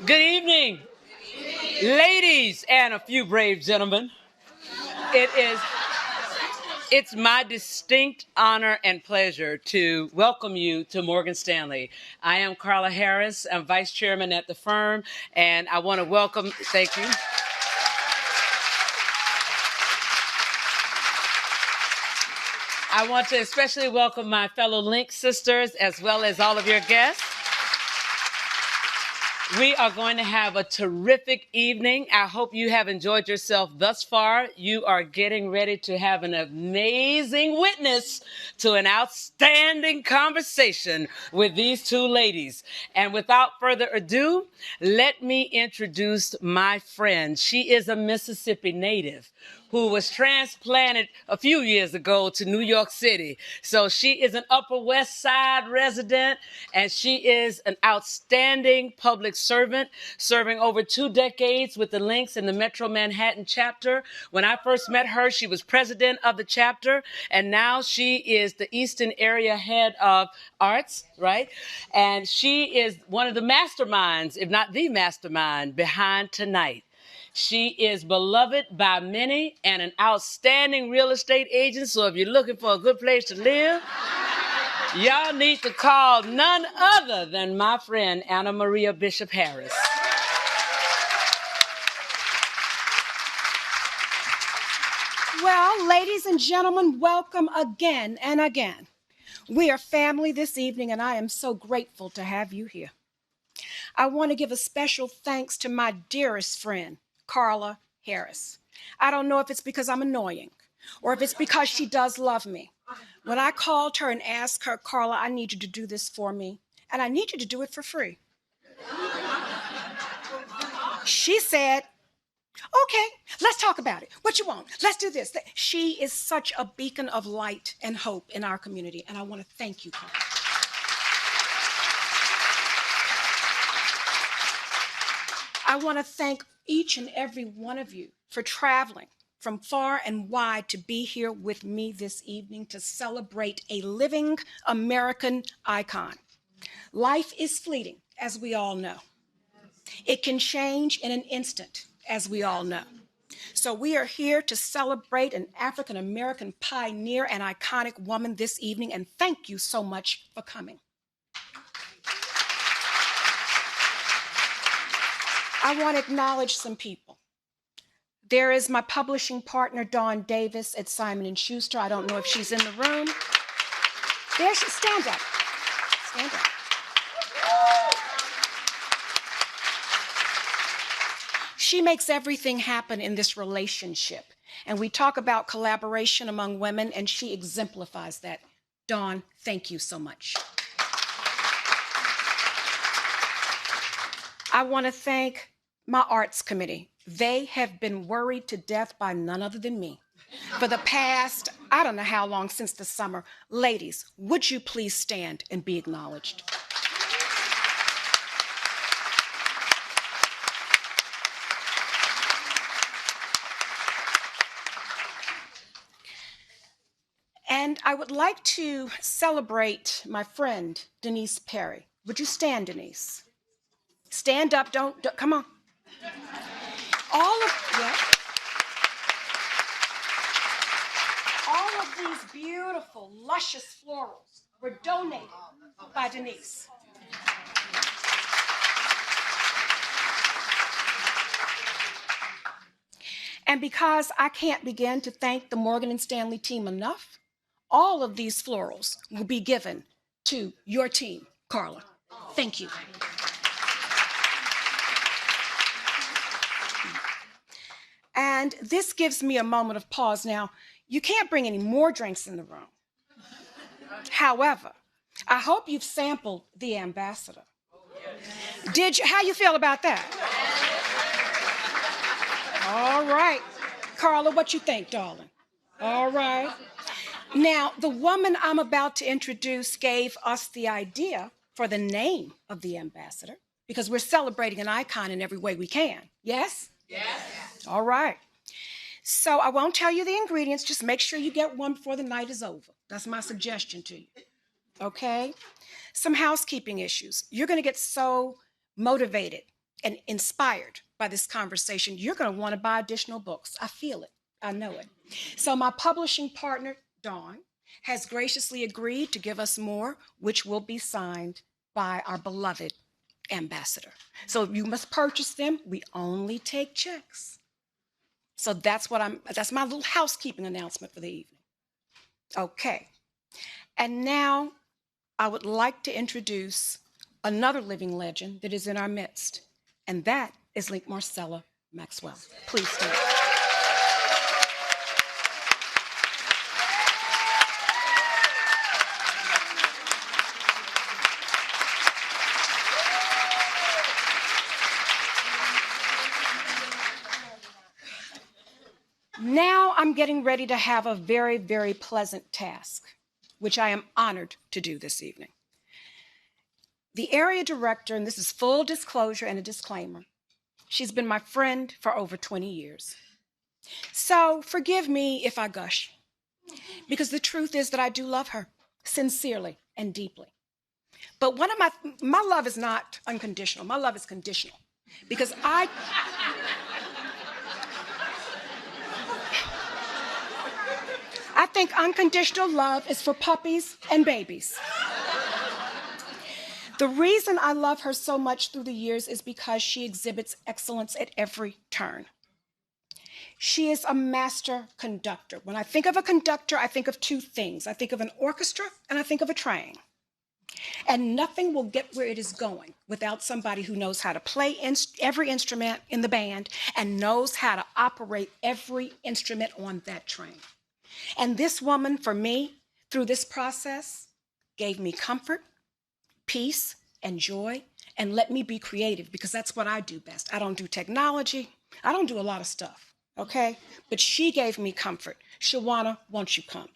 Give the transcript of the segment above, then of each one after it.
Good evening, ladies and a few brave gentlemen. It is it's my distinct honor and pleasure to welcome you to Morgan Stanley. I am Carla Harris. I'm vice chairman at the firm, and I want to welcome, thank you. I want to especially welcome my fellow Link sisters as well as all of your guests. We are going to have a terrific evening. I hope you have enjoyed yourself thus far. You are getting ready to have an amazing witness to an outstanding conversation with these two ladies. And without further ado, let me introduce my friend. She is a Mississippi native who was transplanted a few years ago to New York City. So she is an Upper West Side resident, and she is an outstanding public servant, serving over 2 decades with the Lynx in the Metro Manhattan chapter. When I first met her, she was president of the chapter, and now she is the Eastern area head of arts, right? And she is one of the masterminds, if not the mastermind, behind tonight. She is beloved by many and an outstanding real estate agent. So if you're looking for a good place to live, y'all need to call none other than my friend Anna Maria Bishop Harris. Well, ladies and gentlemen, welcome again and again. We are family this evening, and I am so grateful to have you here. I want to give a special thanks to my dearest friend, Carla Harris. I don't know if it's because I'm annoying or if it's because she does love me. When I called her and asked her, Carla, I need you to do this for me, and I need you to do it for free. She said, okay, let's talk about it. What you want? Let's do this. She is such a beacon of light and hope in our community, and I want to thank you, Carla. I want to thank each and every one of you for traveling from far and wide to be here with me this evening to celebrate a living American icon. Life is fleeting, as we all know. It can change in an instant, as we all know. So we are here to celebrate an African American pioneer and iconic woman this evening, and thank you so much for coming. I want to acknowledge some people. There is my publishing partner, Dawn Davis at Simon & Schuster. I don't know if she's in the room. There she, stand up. Stand up. She makes everything happen in this relationship. And we talk about collaboration among women, and she exemplifies that. Dawn, thank you so much. I want to thank my arts committee. They have been worried to death by none other than me for the past, I don't know how long, since the summer. Ladies, would you please stand and be acknowledged? And I would like to celebrate my friend, Denise Perry. Would you stand, Denise? Stand up, don't come on. All of these beautiful, luscious florals were donated by Denise. And because I can't begin to thank the Morgan & Stanley team enough, all of these florals will be given to your team, Carla. Thank you. And this gives me a moment of pause. Now, you can't bring any more drinks in the room. However, I hope you've sampled the ambassador. Did you? How you feel about that? All right. Carla, what you think, darling? All right. Now, the woman I'm about to introduce gave us the idea for the name of the ambassador because we're celebrating an icon in every way we can. Yes? Yes. All right. So I won't tell you the ingredients. Just make sure you get one before the night is over. That's my suggestion to you. Okay? Some housekeeping issues. You're going to get so motivated and inspired by this conversation, you're going to want to buy additional books. I feel it. I know it. So my publishing partner, Dawn, has graciously agreed to give us more, which will be signed by our beloved ambassador. So you must purchase them. We only take checks. So that's my little housekeeping announcement for the evening. Okay. And now I would like to introduce another living legend that is in our midst, and that is Link Marcella Maxwell. Please stand. Now I'm getting ready to have a very, very pleasant task, which I am honored to do this evening. The area director, and this is full disclosure and a disclaimer, she's been my friend for over 20 years. So forgive me if I gush, because the truth is that I do love her sincerely and deeply. But my love is not unconditional. My love is conditional, because I think unconditional love is for puppies and babies. The reason I love her so much through the years is because she exhibits excellence at every turn. She is a master conductor. When I think of a conductor, I think of two things. I think of an orchestra and I think of a train. And nothing will get where it is going without somebody who knows how to play every instrument in the band and knows how to operate every instrument on that train. And this woman, for me, through this process, gave me comfort, peace, and joy, and let me be creative, because that's what I do best. I don't do technology. I don't do a lot of stuff, okay? But she gave me comfort. Shawana, won't you come?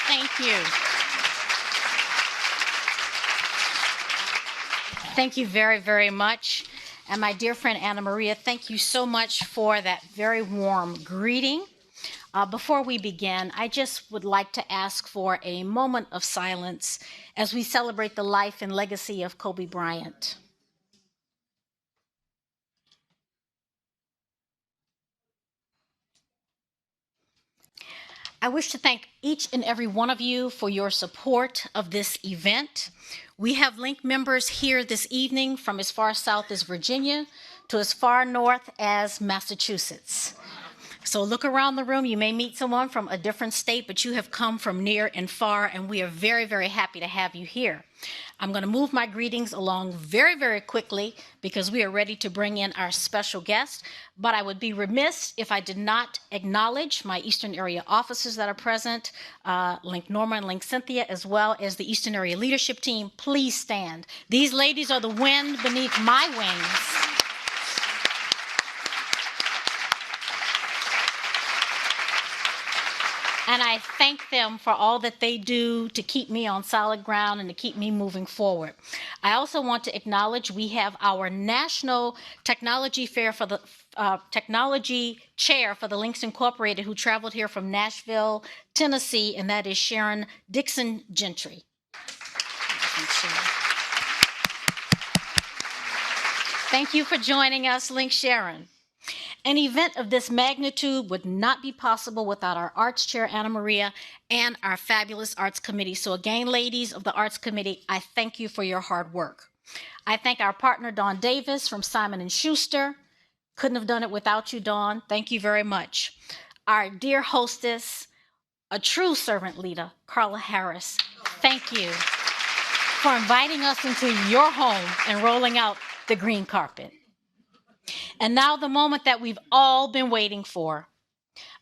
Thank you. Thank you very, very much. And my dear friend Anna Maria, thank you so much for that very warm greeting. Before we begin, I just would like to ask for a moment of silence as we celebrate the life and legacy of Kobe Bryant. I wish to thank each and every one of you for your support of this event. We have Link members here this evening from as far south as Virginia to as far north as Massachusetts. So look around the room. You may meet someone from a different state, but you have come from near and far, and we are very, very happy to have you here. I'm going to move my greetings along very, very quickly because we are ready to bring in our special guest, but I would be remiss if I did not acknowledge my Eastern Area officers that are present, Link Norma and Link Cynthia, as well as the Eastern Area leadership team. Please stand. These ladies are the wind beneath my wings. And I thank them for all that they do to keep me on solid ground and to keep me moving forward. I also want to acknowledge we have our National Technology Fair for the Technology Chair for the Links Incorporated, who traveled here from Nashville, Tennessee, and that is Sharon Dixon Gentry. Thank you for joining us, Link Sharon. An event of this magnitude would not be possible without our Arts Chair, Anna Maria, and our fabulous Arts Committee. So again, ladies of the Arts Committee, I thank you for your hard work. I thank our partner, Dawn Davis from Simon & Schuster. Couldn't have done it without you, Dawn. Thank you very much. Our dear hostess, a true servant leader, Carla Harris. Thank you for inviting us into your home and rolling out the green carpet. And now the moment that we've all been waiting for.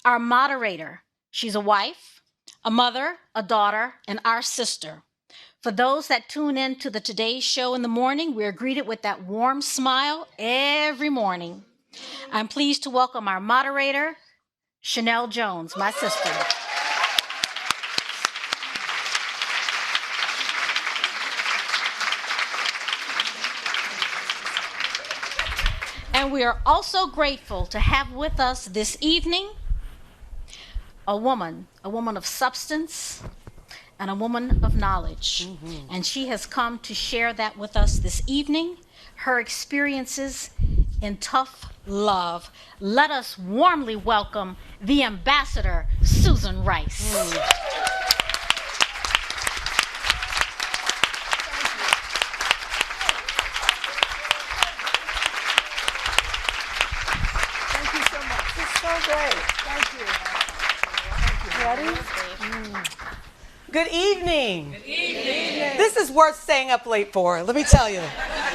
Our moderator, she's a wife, a mother, a daughter, and our sister. For those that tune in to the Today Show in the morning, we're greeted with that warm smile every morning. I'm pleased to welcome our moderator, Chanel Jones, my sister. And we are also grateful to have with us this evening a woman of substance, and a woman of knowledge. And she has come to share that with us this evening, her experiences in tough love. Let us warmly welcome the Ambassador, Susan Rice. Thank you so much. It's so great. Thank you. Ready? Good evening. Good evening. This is worth staying up late for, let me tell you.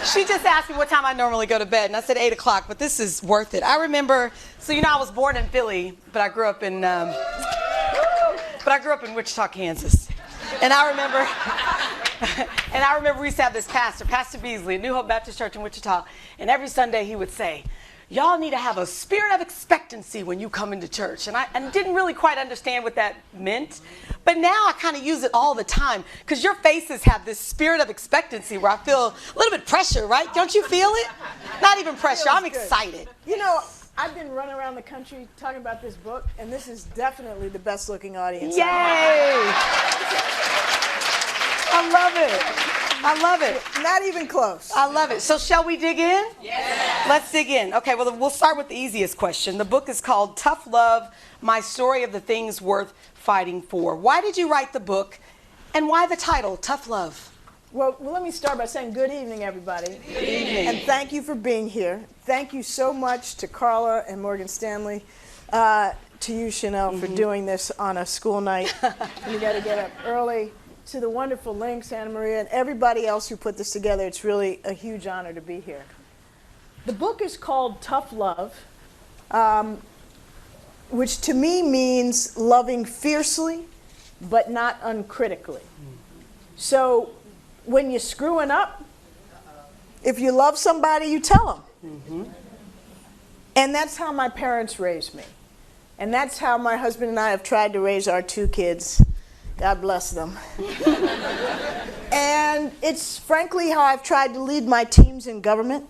She just asked me what time I normally go to bed, and I said 8 o'clock, but this is worth it. I remember, so I was born in Philly, but I grew up in Wichita, Kansas. And I remember we used to have this pastor, Pastor Beasley, at New Hope Baptist Church in Wichita, and every Sunday he would say, y'all need to have a spirit of expectancy when you come into church. And I didn't really quite understand what that meant. But now I kind of use it all the time because your faces have this spirit of expectancy where I feel a little bit pressure, right? Don't you feel it? Not even pressure. I'm excited. You know, I've been running around the country talking about this book, and this is definitely the best looking audience. Yay! I love it. I love it. Not even close. I love it. So shall we dig in? Yes. Let's dig in. Okay, well, we'll start with the easiest question. The book is called Tough Love, My Story of the Things Worth Fighting For. Why did you write the book, and why the title, Tough Love? Well, let me start by saying good evening, everybody. Good evening. And thank you for being here. Thank you so much to Carla and Morgan Stanley, to you, Chanel, for doing this on a school night. You got to get up early. To the wonderful Lynx, Anna Maria, and everybody else who put this together, it's really a huge honor to be here. The book is called Tough Love, which to me means loving fiercely, but not uncritically. So when you're screwing up, if you love somebody, you tell them. And that's how my parents raised me. And that's how my husband and I have tried to raise our 2 kids. God bless them. And it's frankly how I've tried to lead my teams in government,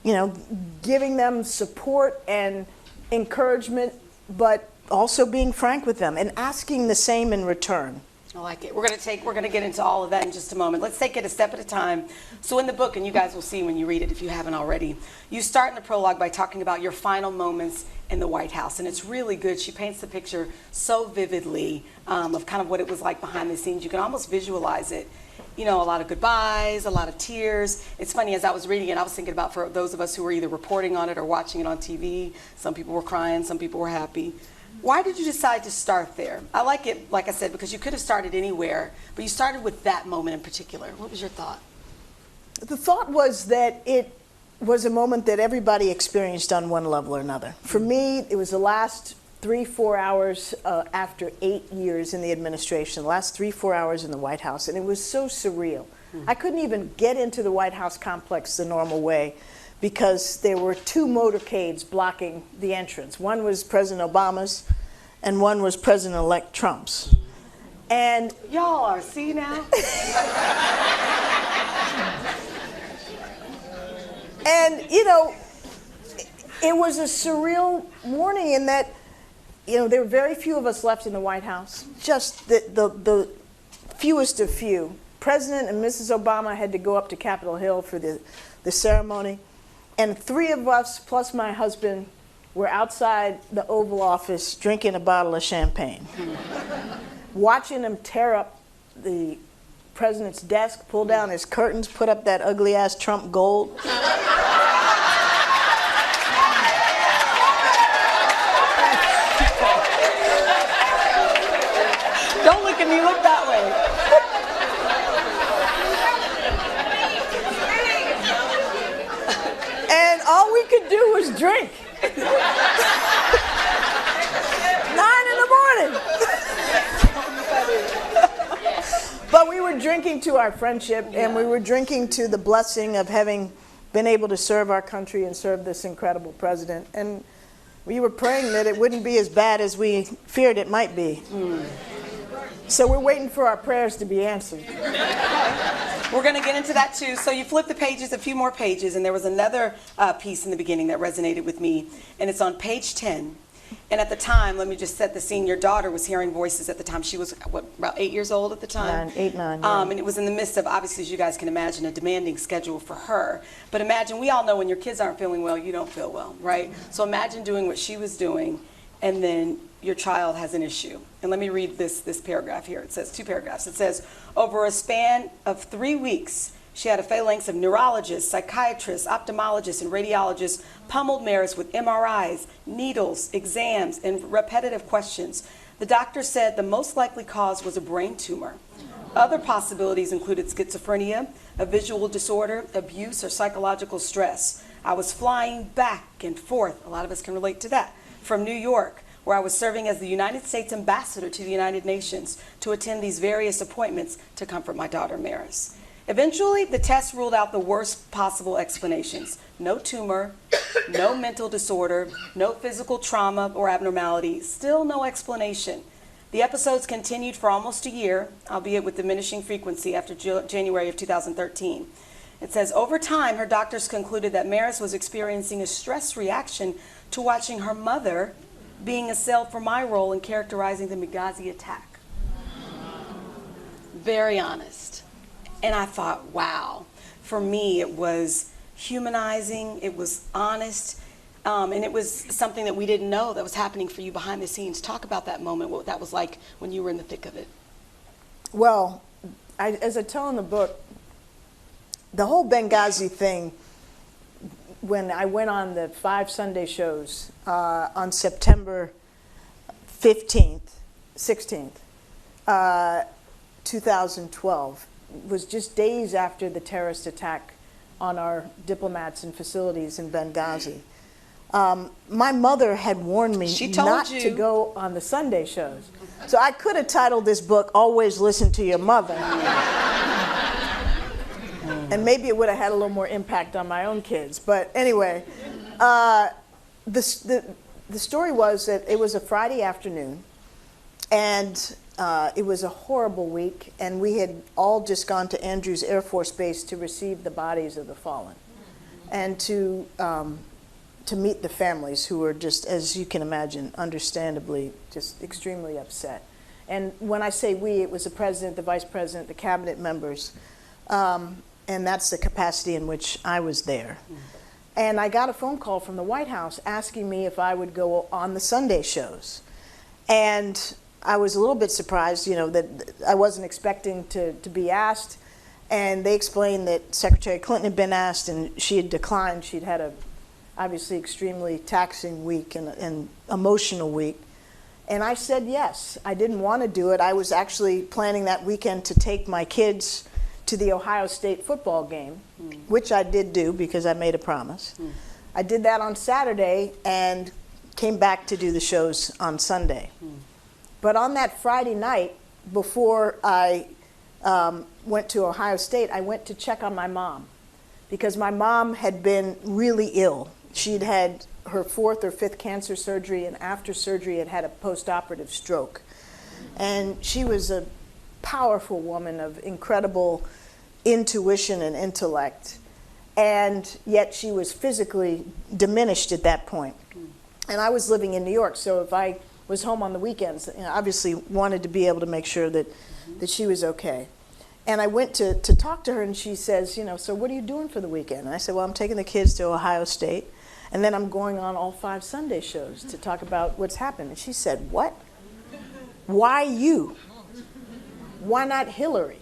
you know, giving them support and encouragement, but also being frank with them and asking the same in return. I like it. We're going to get into all of that in just a moment. Let's take it a step at a time. So in the book, and you guys will see when you read it if you haven't already, you start in the prologue by talking about your final moments in the White House, and it's really good. She paints the picture so vividly of kind of what it was like behind the scenes. You can almost visualize it. You know, a lot of goodbyes, a lot of tears. It's funny, as I was reading it, I was thinking about for those of us who were either reporting on it or watching it on TV, some people were crying, some people were happy. Why did you decide to start there? I like it, like I said, because you could have started anywhere, but you started with that moment in particular. What was your thought? The thought was that it was a moment that everybody experienced on one level or another. For me, it was the last 3-4 hours after 8 years in the administration, the last 3-4 hours in the White House, and it was so surreal. I couldn't even get into the White House complex the normal way because there were 2 motorcades blocking the entrance. One was President Obama's, and one was President-elect Trump's. And y'all are, see now? And, you know, it was a surreal morning in that, you know, there were very few of us left in the White House, just the fewest of few. President and Mrs. Obama had to go up to Capitol Hill for the ceremony, and 3 of us, plus my husband, were outside the Oval Office drinking a bottle of champagne, watching him tear up the president's desk, pull down his curtains, put up that ugly-ass Trump gold. Don't look at me, look that way. And all we could do was drink. 9 in the morning. But we were drinking to our friendship, and we were drinking to the blessing of having been able to serve our country and serve this incredible president. And we were praying that it wouldn't be as bad as we feared it might be. So we're waiting for our prayers to be answered. We're going to get into that too. So you flip the pages, a few more pages, and there was another piece in the beginning that resonated with me, and it's on page 10. And at the time, let me just set the scene, your daughter was hearing voices at the time. She was, what, about 8 years old at the time? 8, 9, yeah. And it was in the midst of, obviously, as you guys can imagine, a demanding schedule for her. But imagine, we all know when your kids aren't feeling well, you don't feel well, right? So imagine doing what she was doing, and then your child has an issue. And let me read this paragraph here. It says, 2 paragraphs. It says, over a span of 3 weeks, she had a phalanx of neurologists, psychiatrists, ophthalmologists, and radiologists pummeled Maris with MRIs, needles, exams, and repetitive questions. The doctor said the most likely cause was a brain tumor. Other possibilities included schizophrenia, a visual disorder, abuse, or psychological stress. I was flying back and forth, a lot of us can relate to that, from New York, where I was serving as the United States ambassador to the United Nations to attend these various appointments to comfort my daughter Maris. Eventually, the test ruled out the worst possible explanations. No tumor, no mental disorder, no physical trauma or abnormality, still no explanation. The episodes continued for almost a year, albeit with diminishing frequency after January of 2013. It says, over time, her doctors concluded that Maris was experiencing a stress reaction to watching her mother being assailed for my role in characterizing the Benghazi attack. Very honest. And I thought, wow. For me, it was humanizing, it was honest, and it was something that we didn't know that was happening for you behind the scenes. Talk about that moment, what that was like when you were in the thick of it. Well, as I tell in the book, the whole Benghazi thing, when I went on the 5 Sunday shows on September 16th, 2012, was just days after the terrorist attack on our diplomats and facilities in Benghazi. My mother had warned me not to go on the Sunday shows. So I could have titled this book, Always Listen to Your Mother. And maybe it would have had a little more impact on my own kids. But anyway, the story was that it was a Friday afternoon, and it was a horrible week, and we had all just gone to Andrews Air Force Base to receive the bodies of the fallen, and to meet the families who were just, as you can imagine, understandably just extremely upset. And when I say we, it was the president, the vice president, the cabinet members, and that's the capacity in which I was there. And I got a phone call from the White House asking me if I would go on the Sunday shows. And I was a little bit surprised, you know, that I wasn't expecting to be asked. And they explained that Secretary Clinton had been asked and she had declined. She'd had a obviously extremely taxing week and emotional week. And I said yes. I didn't want to do it. I was actually planning that weekend to take my kids to the Ohio State football game, which I did do because I made a promise. I did that on Saturday and came back to do the shows on Sunday. But on that Friday night, before I went to Ohio State, I went to check on my mom because my mom had been really ill. She'd had her 4th or 5th cancer surgery, and after surgery had a post-operative stroke. And she was a powerful woman of incredible intuition and intellect, and yet she was physically diminished at that point. And I was living in New York, so if I was home on the weekends, you know, obviously wanted to be able to make sure that she was okay. And I went to talk to her, and she says, you know, so what are you doing for the weekend? And I said, well, I'm taking the kids to Ohio State, and then I'm going on all 5 Sunday shows to talk about what's happened. And she said, what? Why you? Why not Hillary?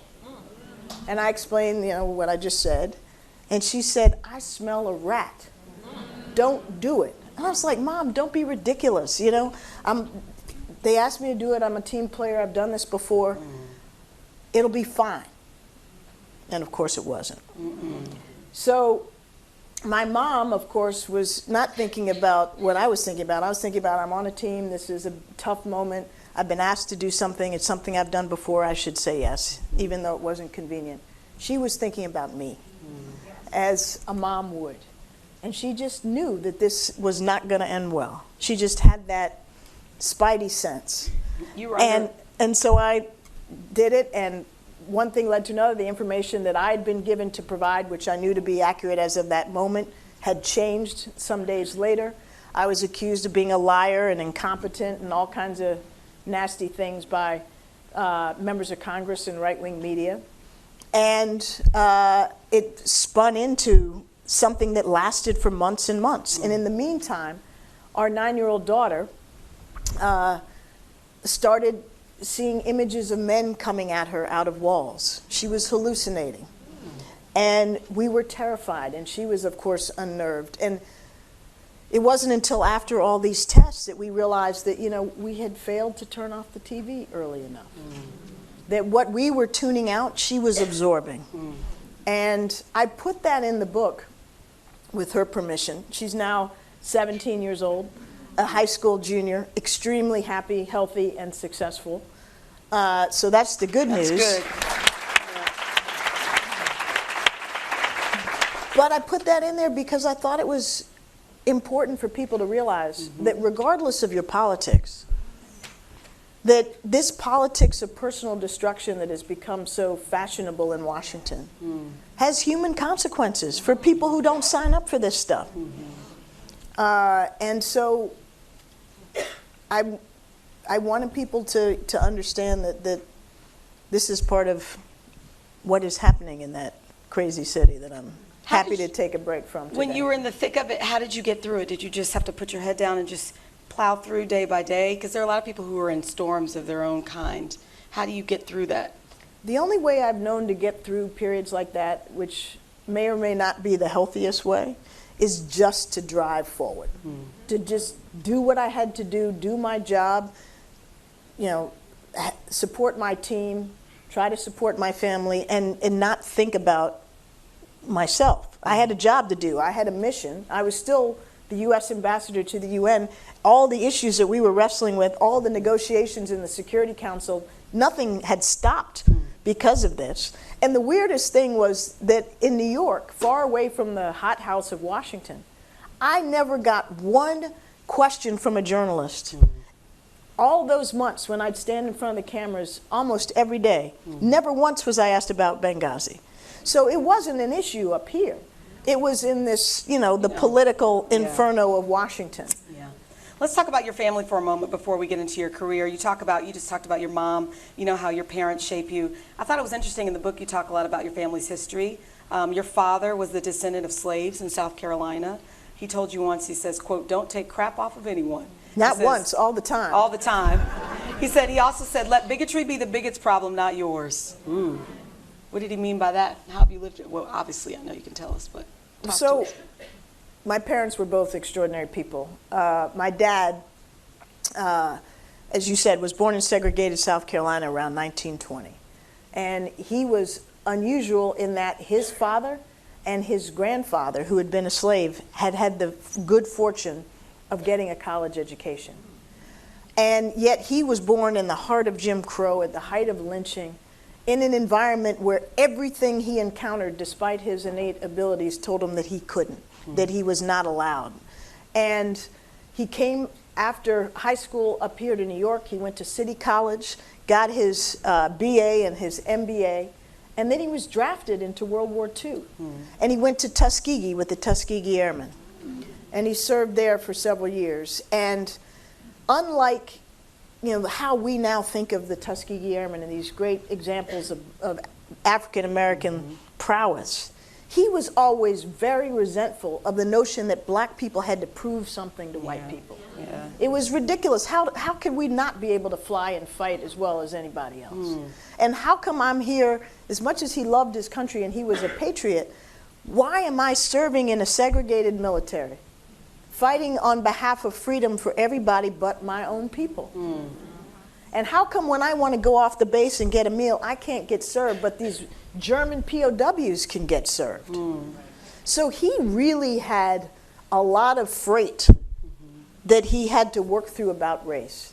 And I explained, you know, what I just said. And she said, I smell a rat. Don't do it. And I was like, Mom, don't be ridiculous. You know, they asked me to do it. I'm a team player. I've done this before. It'll be fine. And of course it wasn't. So my mom, of course, was not thinking about what I was thinking about. I was thinking about, I'm on a team. This is a tough moment. I've been asked to do something. It's something I've done before. I should say yes, even though it wasn't convenient. She was thinking about me, as a mom would. And she just knew that this was not going to end well. She just had that spidey sense. And so I did it, and one thing led to another. The information that I had been given to provide, which I knew to be accurate as of that moment, had changed some days later. I was accused of being a liar and incompetent and all kinds of nasty things by members of Congress and right-wing media. And it spun into something that lasted for months and months. And in the meantime, our 9-year-old daughter started seeing images of men coming at her out of walls. She was hallucinating. And we were terrified, and she was, of course, unnerved. And it wasn't until after all these tests that we realized that, we had failed to turn off the TV early enough. That what we were tuning out, she was absorbing. And I put that in the book with her permission. She's now 17 years old, a high school junior, extremely happy, healthy, and successful. So that's the good news. That's good. But I put that in there because I thought it was important for people to realize that regardless of your politics, that this politics of personal destruction that has become so fashionable in Washington has human consequences for people who don't sign up for this stuff. And so I wanted people to understand that this is part of what is happening in that crazy city that I'm happy to take a break from today. When you were in the thick of it, how did you get through it? Did you just have to put your head down and just plow through day by day? Because there are a lot of people who are in storms of their own kind. How do you get through that? The only way I've known to get through periods like that, which may or may not be the healthiest way, is just to drive forward. To just do what I had to do my job, support my team, try to support my family, and not think about myself. I had a job to do. I had a mission. I was still the U.S. ambassador to the UN. All the issues that we were wrestling with, all the negotiations in the Security Council, nothing had stopped because of this. And the weirdest thing was that in New York, far away from the hothouse of Washington, I never got one question from a journalist. All those months when I'd stand in front of the cameras almost every day, never once was I asked about Benghazi. So it wasn't an issue up here. It was in this, the political inferno of Washington. Yeah. Let's talk about your family for a moment before we get into your career. You just talked about your mom, how your parents shape you. I thought it was interesting in the book you talk a lot about your family's history. Your father was the descendant of slaves in South Carolina. He told you once, he says, quote, "Don't take crap off of anyone." Not once, all the time. All the time. He also said, "Let bigotry be the bigot's problem, not yours." What did he mean by that? How have you lived it? Well, obviously, I know you can tell us, but talk to us. My parents were both extraordinary people. My dad, as you said, was born in segregated South Carolina around 1920. And he was unusual in that his father and his grandfather, who had been a slave, had the good fortune of getting a college education. And yet he was born in the heart of Jim Crow, at the height of lynching, in an environment where everything he encountered, despite his innate abilities, told him that he couldn't, that he was not allowed. And he came after high school up here to New York. He went to City College, got his BA and his MBA, and then he was drafted into World War II. And he went to Tuskegee with the Tuskegee Airmen. And he served there for several years. And unlike how we now think of the Tuskegee Airmen and these great examples of African-American prowess, he was always very resentful of the notion that black people had to prove something to white people. Yeah. It was ridiculous. How could we not be able to fly and fight as well as anybody else? And how come I'm here, as much as he loved his country and he was a patriot, why am I serving in a segregated military, fighting on behalf of freedom for everybody but my own people? And how come when I want to go off the base and get a meal, I can't get served, but these German POWs can get served? So he really had a lot of freight that he had to work through about race.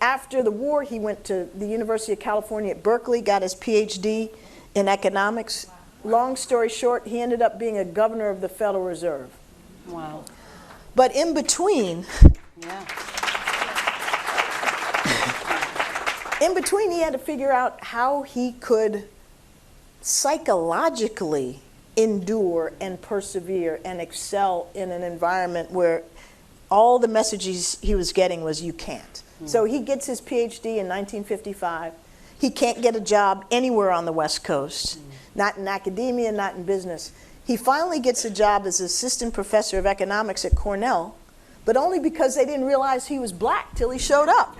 After the war, he went to the University of California at Berkeley, got his PhD in economics. Long story short, he ended up being a governor of the Federal Reserve. Wow. But in between, he had to figure out how he could psychologically endure and persevere and excel in an environment where all the messages he was getting was, you can't. So he gets his PhD in 1955. He can't get a job anywhere on the West Coast, not in academia, not in business. He finally gets a job as assistant professor of economics at Cornell, but only because they didn't realize he was black till he showed up.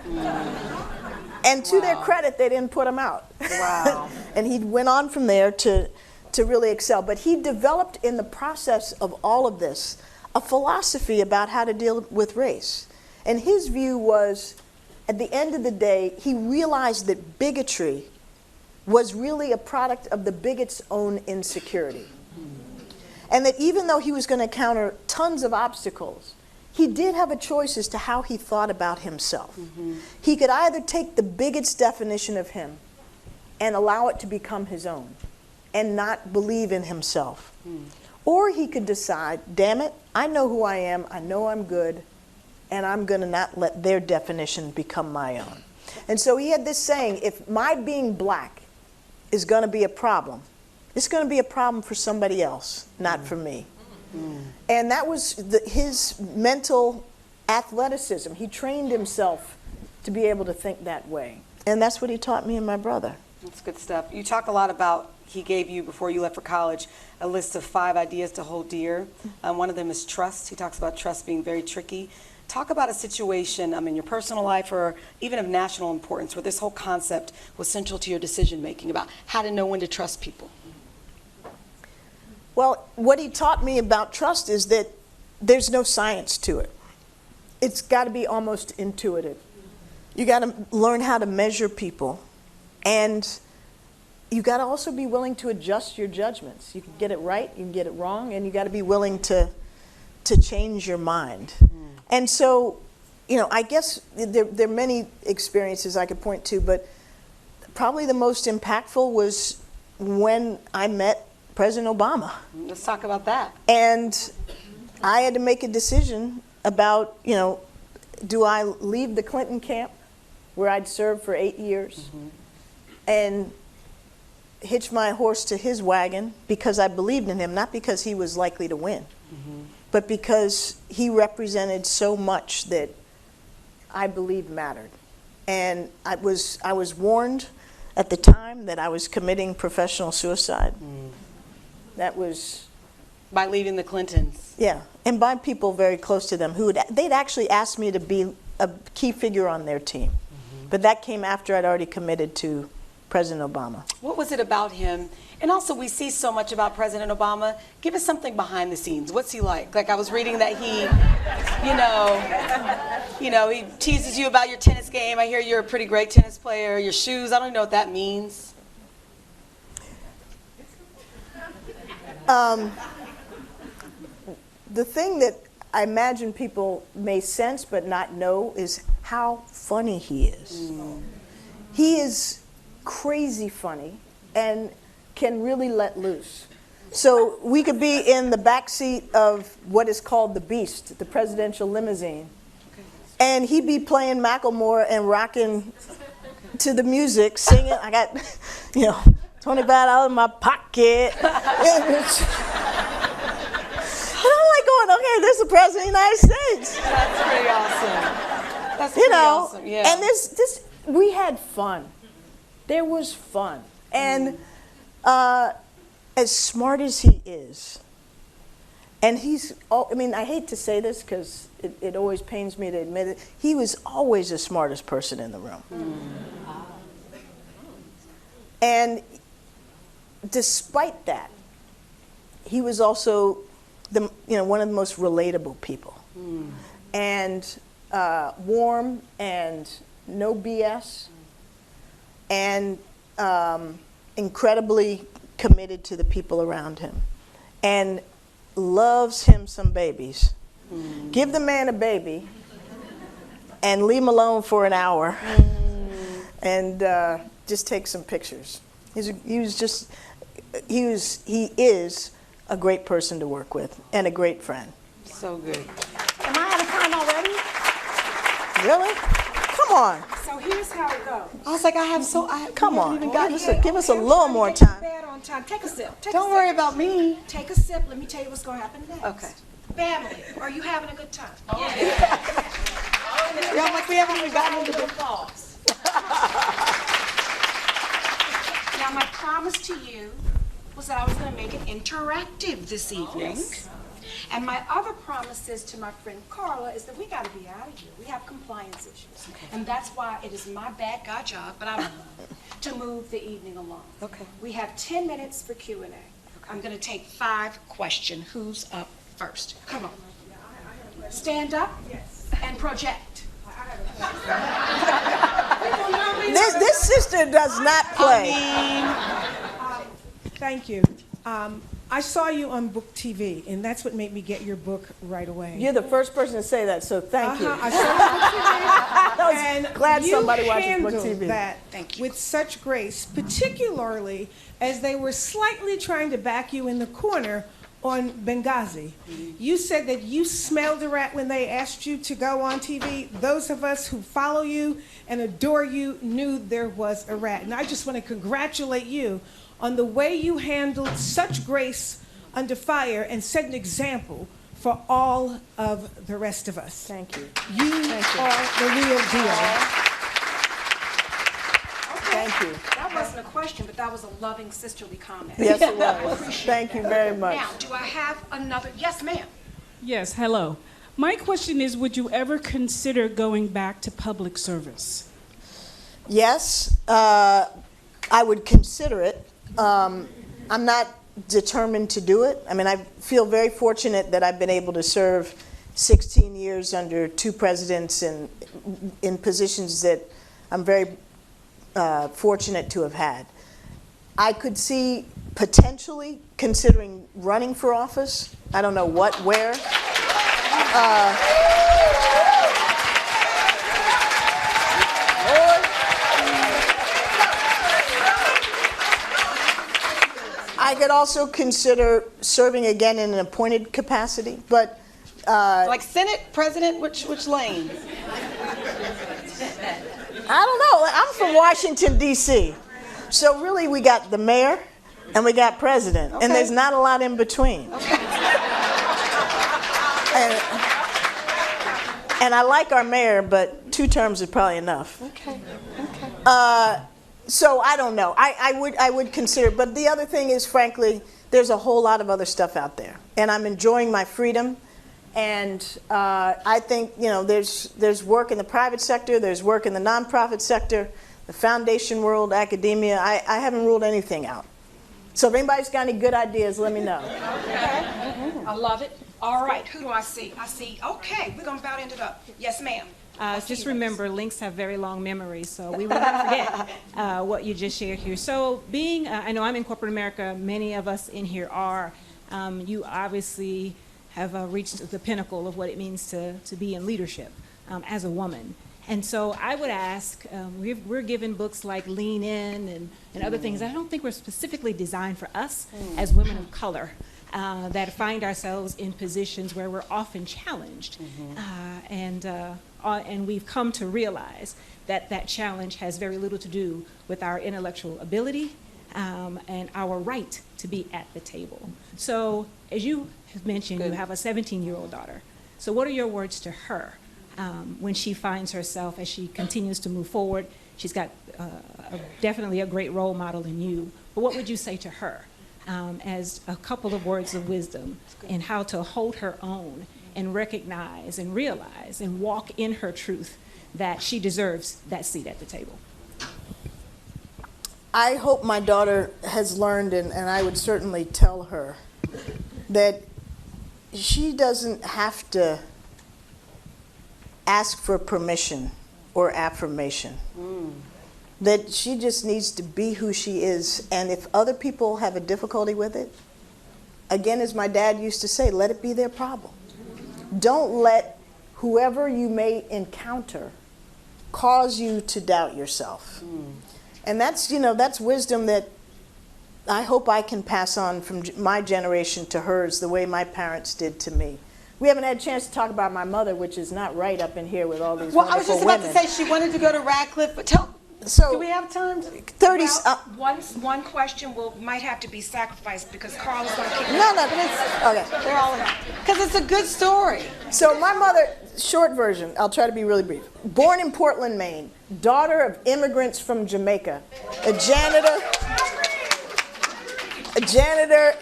And to their credit, they didn't put him out. Wow. And he went on from there to really excel. But he developed in the process of all of this a philosophy about how to deal with race. And his view was, at the end of the day, he realized that bigotry was really a product of the bigot's own insecurity. And that even though he was going to encounter tons of obstacles, he did have a choice as to how he thought about himself. He could either take the bigot's definition of him and allow it to become his own and not believe in himself. Or he could decide, damn it, I know who I am, I know I'm good, and I'm going to not let their definition become my own. And so he had this saying, if my being black is going to be a problem, it's going to be a problem for somebody else, not for me. And that was his mental athleticism. He trained himself to be able to think that way. And that's what he taught me and my brother. That's good stuff. You talk a lot about, he gave you, before you left for college, a list of 5 ideas to hold dear. One of them is trust. He talks about trust being very tricky. Talk about a situation, in your personal life or even of national importance, where this whole concept was central to your decision making about how to know when to trust people. Well, what he taught me about trust is that there's no science to it. It's got to be almost intuitive. You got to learn how to measure people, and you got to also be willing to adjust your judgments. You can get it right, you can get it wrong, and you got to be willing to change your mind. And so, I guess there are many experiences I could point to, but probably the most impactful was when I met President Obama. Let's talk about that. And I had to make a decision about, do I leave the Clinton camp where I'd served for 8 years and hitch my horse to his wagon because I believed in him, not because he was likely to win, but because he represented so much that I believed mattered. And I was warned at the time that I was committing professional suicide. That was... By leaving the Clintons. Yeah, and by people very close to them they'd actually asked me to be a key figure on their team. But that came after I'd already committed to President Obama. What was it about him? And also, we see so much about President Obama. Give us something behind the scenes. What's he like? Like, I was reading that he, he teases you about your tennis game. I hear you're a pretty great tennis player. Your shoes, I don't know what that means. The thing that I imagine people may sense but not know is how funny he is. He is crazy funny and can really let loose. So we could be in the back seat of what is called the Beast, the presidential limousine, and he'd be playing Macklemore and rocking to the music, singing. I got, $25 in my pocket. And I'm like going, okay, this is the president of the United States. That's pretty awesome. That's pretty awesome, yeah. And we had fun. There was fun. And as smart as he is, and I hate to say this because it always pains me to admit it, he was always the smartest person in the room. And despite that, he was also one of the most relatable people. And warm and no BS, and incredibly committed to the people around him, and loves him some babies. Give the man a baby and leave him alone for an hour and just take some pictures. He is a great person to work with and a great friend. So good. Am I out of time already? Really? Come on. So here's how it goes. I was like, Come on. Even got Give us a little more time. Bad on time. Take a sip. Don't worry about me. Take a sip. Let me tell you what's going to happen next. Okay. Family, are you having a good time? Yeah, like we haven't even gotten into the applause. Now, my promise to you was that I was going to make it interactive this evening. Yes. And my other promises to my friend Carla is that we got to be out of here. We have compliance issues. Okay. And that's why it is my bad guy job, but I'm to move the evening along. Okay. We have 10 minutes for Q&A. Okay. I'm going to take 5 questions. Who's up first? Come on. Stand up and project. This sister does not play. Thank you. I saw you on Book TV, and that's what made me get your book right away. You're the first person to say that, so thank you. I saw you on Book TV, and glad somebody watches Book you TV. handled that with such grace, particularly as they were slightly trying to back you in the corner on Benghazi. You said that you smelled a rat when they asked you to go on TV. Those of us who follow you and adore you knew there was a rat. And I just want to congratulate you on the way you handled such grace under fire and set an example for all of the rest of us. Thank you. You are the real deal. Okay. Thank you. That wasn't a question, but that was a loving sisterly comment. Yes, it was. Thank you very much. Now, do I have another? Yes, ma'am. Yes, hello. My question is, would you ever consider going back to public service? Yes, I would consider it. I'm not determined to do it. I mean, I feel very fortunate that I've been able to serve 16 years under 2 presidents and in positions that I'm very fortunate to have had. I could see potentially considering running for office. I don't know what, where. I could also consider serving again in an appointed capacity, but like Senate, President, which lane? I don't know. I'm from Washington, D.C., so really we got the mayor and we got president, and there's not a lot in between. And I like our mayor, but 2 terms is probably enough. So I don't know. I would consider, but the other thing is, frankly, there's a whole lot of other stuff out there, and I'm enjoying my freedom. And I think there's work in the private sector, there's work in the nonprofit sector, the foundation world, academia. I haven't ruled anything out. So if anybody's got any good ideas, let me know. Okay. I love it. All right. Who do I see? I see. Okay. We're gonna about end it up. Yes, ma'am. Just remember, links have very long memories, so we will not forget what you just shared here. So I know I'm in corporate America, many of us in here are. You obviously have reached the pinnacle of what it means to be in leadership as a woman. And so I would ask, we're given books like Lean In and other things that I don't think were specifically designed for us as women of color. That find ourselves in positions where we're often challenged. And we've come to realize that challenge has very little to do with our intellectual ability and our right to be at the table. So as you have mentioned, you have a 17-year-old daughter. So what are your words to her when she finds herself, as she continues to move forward? She's got definitely a great role model in you. But what would you say to her? As a couple of words of wisdom in how to hold her own and recognize and realize and walk in her truth that she deserves that seat at the table. I hope my daughter has learned, and I would certainly tell her, that she doesn't have to ask for permission or affirmation. That she just needs to be who she is, and if other people have a difficulty with it, again, as my dad used to say, let it be their problem. Don't let whoever you may encounter cause you to doubt yourself. And that's wisdom that I hope I can pass on from my generation to hers the way my parents did to me. We haven't had a chance to talk about my mother, which is not right up in here with all these wonderful women. I was just about to say she wanted to go to Radcliffe, but So Do we have time? 30. One question might have to be sacrificed because Carl is going to kick No, but it's okay. They're all in. Because it's a good story. So my mother, short version, I'll try to be really brief. Born in Portland, Maine, daughter of immigrants from Jamaica, a janitor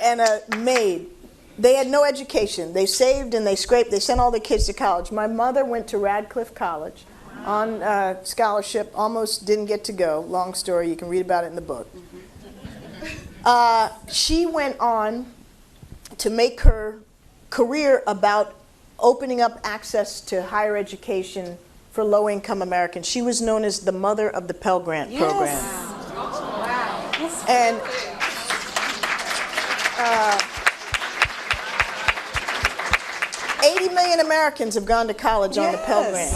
and a maid. They had no education. They saved and they scraped. They sent all their kids to college. My mother went to Radcliffe College on scholarship, almost didn't get to go. Long story, you can read about it in the book. She went on to make her career about opening up access to higher education for low-income Americans. She was known as the mother of the Pell Grant program. And 80 million Americans have gone to college on the Pell Grant.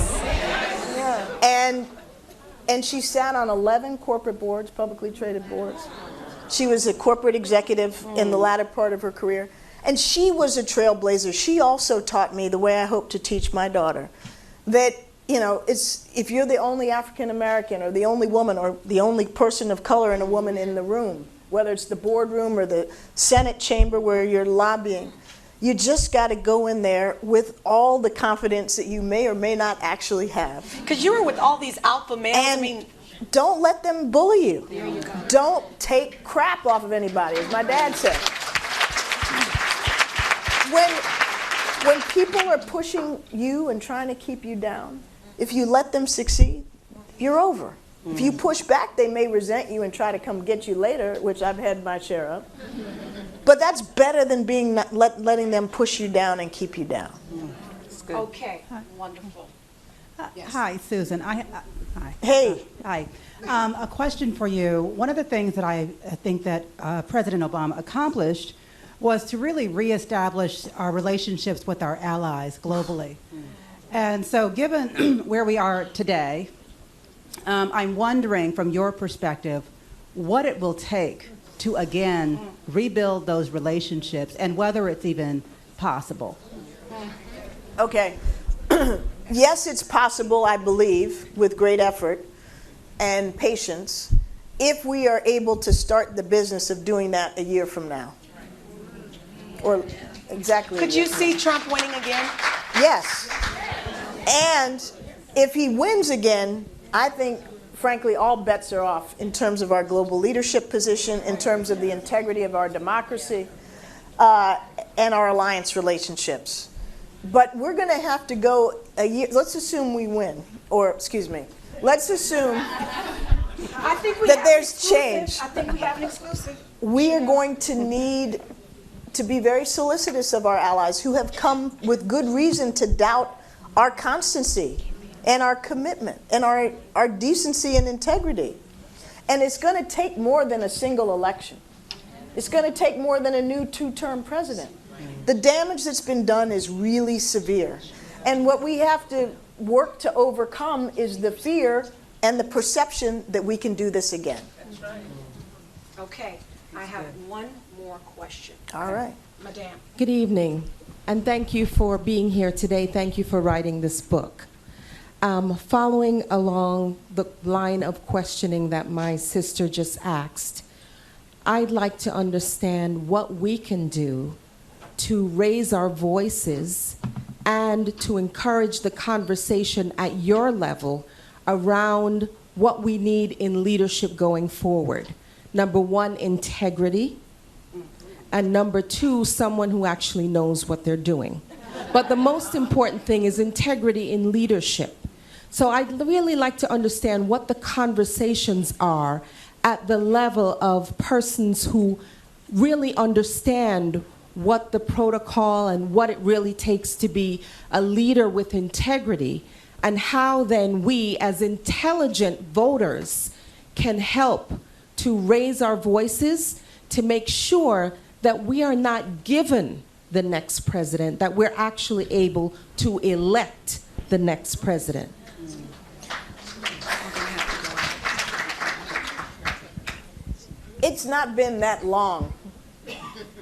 And she sat on 11 corporate boards, publicly traded boards. She was a corporate executive in the latter part of her career. And she was a trailblazer. She also taught me the way I hope to teach my daughter, that, it's if you're the only African American or the only woman or the only person of color and a woman in the room, whether it's the boardroom or the Senate chamber where you're lobbying, you just got to go in there with all the confidence that you may or may not actually have. Because you were with all these alpha males. And don't let them bully you. There you go. Don't take crap off of anybody, as my dad said. When people are pushing you and trying to keep you down, if you let them succeed, you're over. If you push back, they may resent you and try to come get you later, which I've had my share of. But that's better than letting them push you down and keep you down. Okay, wonderful. Yes. Hi, Susan. Hi. Hey. Hi. A question for you. One of the things that I think that President Obama accomplished was to really reestablish our relationships with our allies globally. And so given where we are today, I'm wondering from your perspective what it will take to again rebuild those relationships and whether it's even possible. Okay. Yes, it's possible, I believe, with great effort and patience, if we are able to start the business of doing that a year from now. Or exactly. Could you see Trump winning again? Yes. And if he wins again, I think, frankly, all bets are off in terms of our global leadership position, in terms of the integrity of our democracy, and our alliance relationships. But we're going to have to go a year. Let's assume we win. Or, excuse me, let's assume I think we that have there's an exclusive. change. I think we have an exclusive. We are going to need to be very solicitous of our allies who have come with good reason to doubt our constancy and our commitment and our decency and integrity. And it's going to take more than a single election. It's going to take more than a new two-term president. The damage that's been done is really severe. And what we have to work to overcome is the fear and the perception that we can do this again. Okay, I have one more question. All right. Madame. Good evening, and thank you for being here today. Thank you for writing this book. Following along the line of questioning that my sister just asked, I'd like to understand what we can do to raise our voices and to encourage the conversation at your level around what we need in leadership going forward. Number one, integrity. And number two, someone who actually knows what they're doing. But the most important thing is integrity in leadership. So I'd really like to understand what the conversations are at the level of persons who really understand what the protocol and what it really takes to be a leader with integrity, and how then we as intelligent voters can help to raise our voices to make sure that we are not given the next president, that we're actually able to elect the next president. It's not been that long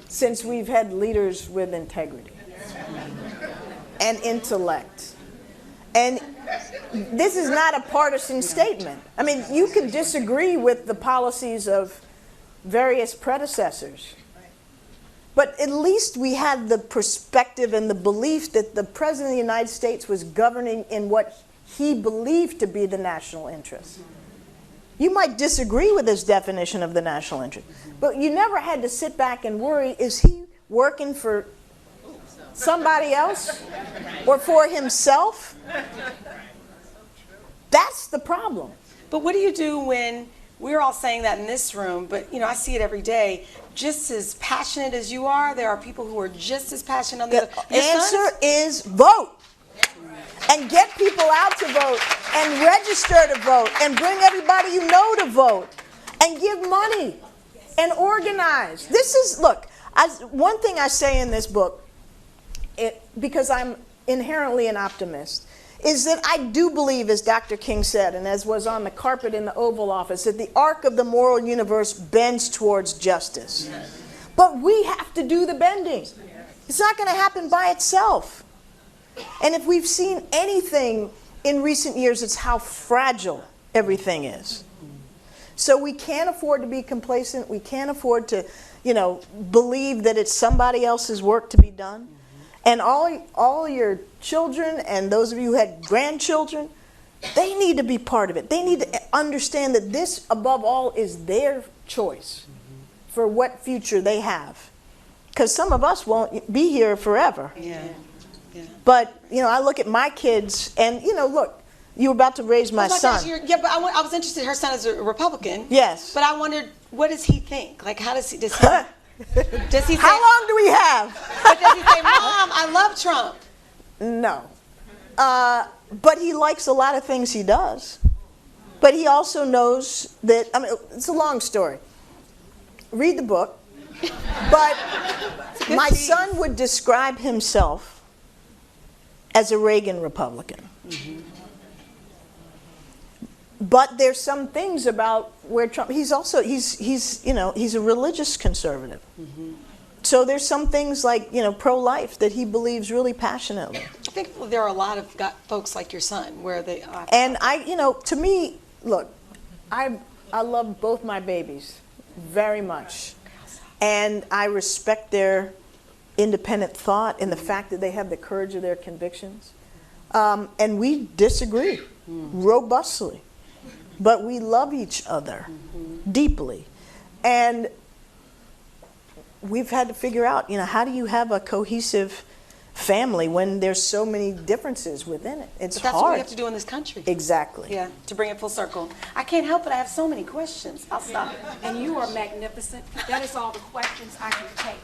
since we've had leaders with integrity and intellect And this is not a partisan statement. I mean, you can disagree with the policies of various predecessors, but at least we had the perspective and the belief that the President of the United States was governing in what he believed to be the national interest. You might disagree with his definition of the national interest, but you never had to sit back and worry, is he working for somebody else or for himself? That's the problem. But what do you do when we're all saying that in this room, but you know, I see it every day. Just as passionate as you are, there are people who are just as passionate on the other. The answer is vote. And get people out to vote and register to vote and bring everybody you know to vote and give money and organize. This is, look, one thing I say in this book, because I'm inherently an optimist, is that I do believe, as Dr. King said, and as was on the carpet in the Oval Office, that the arc of the moral universe bends towards justice. But we have to do the bending. It's not going to happen by itself. And if we've seen anything in recent years, it's how fragile everything is. So we can't afford to be complacent. We can't afford to, believe that it's somebody else's work to be done. And all your children and those of you who had grandchildren, they need to be part of it. They need to understand that this, above all, is their choice for what future they have. Because some of us won't be here forever. Yeah. Yeah. But, I look at my kids and, look, you were about to raise my son. But I was interested. Her son is a Republican. Yes. But I wondered, what does he think? Like, does he say, how long do we have? But does he say, Mom, I love Trump? No. But he likes a lot of things he does. But he also knows that, it's a long story. Read the book. But my son would describe himself as a Reagan Republican. Mm-hmm. But there's some things about where Trump, he's a religious conservative. Mm-hmm. So there's some things like, pro-life that he believes really passionately. I think there are a lot of folks like your son where they are. And to me, look, I love both my babies very much. And I respect their independent thought and the fact that they have the courage of their convictions. And we disagree robustly. But we love each other deeply. And we've had to figure out, how do you have a cohesive family when there's so many differences within it? It's but that's hard. What we have to do in this country. Exactly. Yeah, to bring it full circle. I can't help it. I have so many questions. I'll stop. And you are magnificent. That is all the questions I can take.